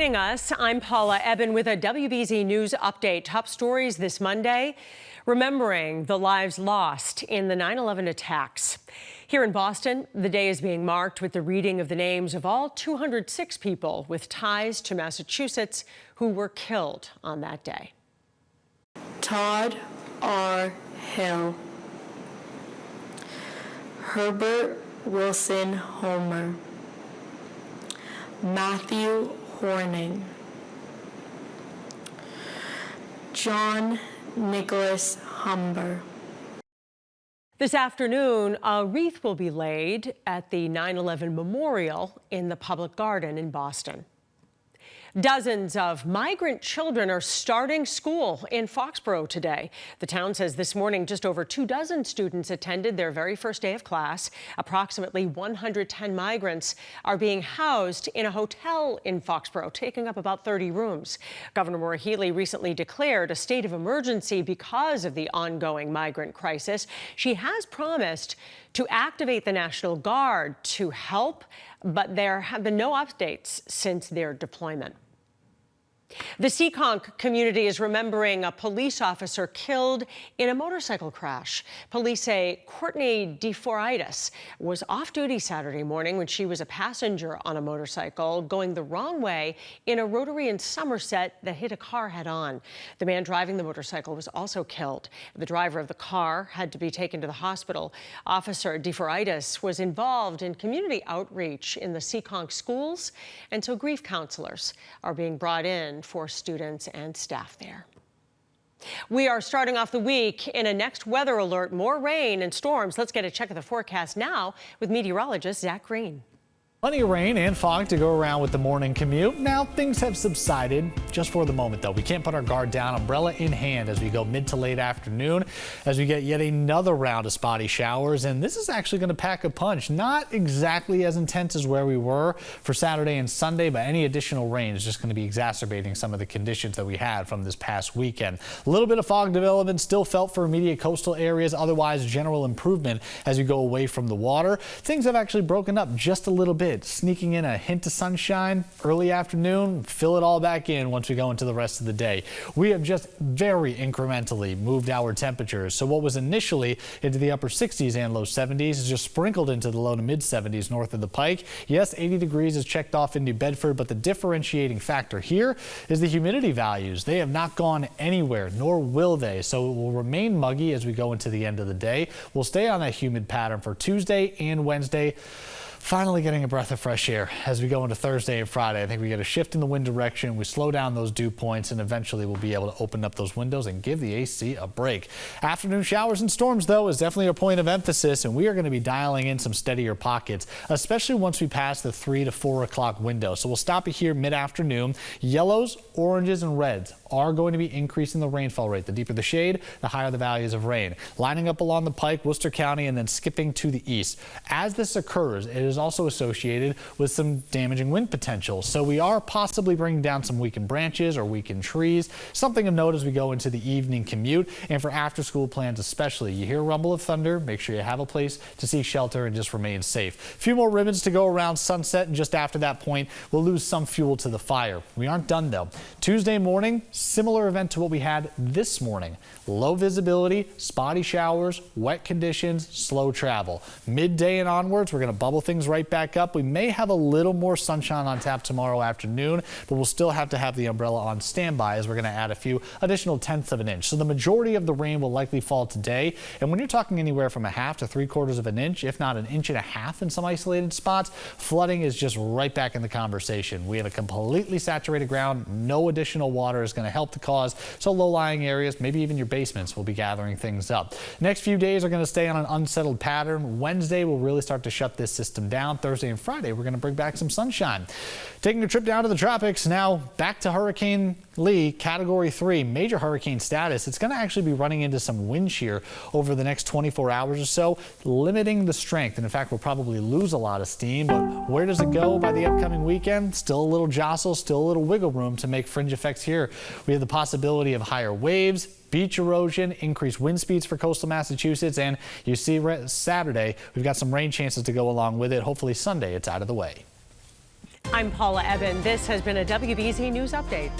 Joining us, I'm Paula. Ebben with a WBZ News update. Top stories this Monday, remembering the lives lost in the 9/11 attacks. Here in Boston, the day is being marked with the reading of the names of all 206 people with ties to Massachusetts who were killed on that day. Todd R. Hill, Herbert Wilson Homer, Matthew Horning, John Nicholas Humber. This afternoon, a wreath will be laid at the 9/11 Memorial in the Public Garden in Boston. Dozens of migrant children are starting school in Foxborough today. The town says this morning just over 24 students attended their very first day of class. Approximately 110 migrants are being housed in a hotel in Foxborough, taking up about 30 rooms. Governor Maura Healey recently declared a state of emergency because of the ongoing migrant crisis. She has promised to activate the National Guard to help, but there have been no updates since their deployment. The Seekonk community is remembering a police officer killed in a motorcycle crash. Police say Courtney DeForitis was off duty Saturday morning when she was a passenger on a motorcycle going the wrong way in a rotary in Somerset that hit a car head on. The man driving the motorcycle was also killed. The driver of the car had to be taken to the hospital. Officer DeForitis was involved in community outreach in the Seekonk schools, and so grief counselors are being brought in for students and staff there. We are starting off the week in a next weather alert. More rain and storms. Let's get a check of the forecast now with meteorologist Zack. Plenty of rain and fog to go around with the morning commute. Now things have subsided just for the moment, though. We can't put our guard down, umbrella in hand as we go mid to late afternoon as we get yet another round of spotty showers. And this is actually going to pack a punch. Not exactly as intense as where we were for Saturday and Sunday, but any additional rain is just going to be exacerbating some of the conditions that we had from this past weekend. A little bit of fog development still felt for immediate coastal areas. Otherwise, general improvement as we go away from the water. Things have actually broken up just a little bit. Sneaking in a hint of sunshine early afternoon, fill it all back in once we go into the rest of the day. We have just very incrementally moved our temperatures. So what was initially into the upper 60s and low 70s is just sprinkled into the low to mid 70s north of the Pike. Yes, 80 degrees is checked off in New Bedford, but the differentiating factor here is the humidity values. They have not gone anywhere, nor will they. So it will remain muggy as we go into the end of the day. We'll stay on that humid pattern for Tuesday and Wednesday. Finally getting a breath of fresh air as we go into Thursday and Friday. I think we get a shift in the wind direction. We slow down those dew points, and eventually we'll be able to open up those windows and give the AC a break. Afternoon showers and storms, though, is definitely a point of emphasis, and we are going to be dialing in some steadier pockets, especially once we pass the 3 to 4 o'clock window. So we'll stop it here mid-afternoon. Yellows, oranges, and reds are going to be increasing the rainfall rate. The deeper the shade, the higher the values of rain. Lining up along the Pike, Worcester County, and then skipping to the east. As this occurs, it is also associated with some damaging wind potential. So we are possibly bringing down some weakened branches or weakened trees. Something of note as we go into the evening commute and for after school plans especially. You hear a rumble of thunder, make sure you have a place to seek shelter and just remain safe. A few more ribbons to go around sunset, and just after that point, we'll lose some fuel to the fire. We aren't done though. Tuesday morning, similar event to what we had this morning. Low visibility, spotty showers, wet conditions, slow travel. Midday and onwards, we're going to bubble things right back up. We may have a little more sunshine on tap tomorrow afternoon, but we'll still have to have the umbrella on standby as we're going to add a few additional tenths of an inch. So the majority of the rain will likely fall today. And when you're talking anywhere from 1/2 to 3/4 of an inch, if not 1.5 inches in some isolated spots, flooding is just right back in the conversation. We have a completely saturated ground. No additional water is going to help the cause. So low-lying areas, maybe even your basements, will be gathering things up. Next few days are going to stay on an unsettled pattern. Wednesday will really start to shut this system down. Thursday and Friday, we're going to bring back some sunshine. Taking a trip down to the tropics, now back to Hurricane Lee, Category 3, major hurricane status. It's going to actually be running into some wind shear over the next 24 hours or so, limiting the strength. And in fact, we'll probably lose a lot of steam. But where does it go by the upcoming weekend? Still a little jostle, still a little wiggle room to make fringe effects here. We have the possibility of higher waves, beach erosion, increased wind speeds for coastal Massachusetts, and you see Saturday, we've got some rain chances to go along with it. Hopefully Sunday, it's out of the way. I'm Paula Ebben. This has been a WBZ News Update.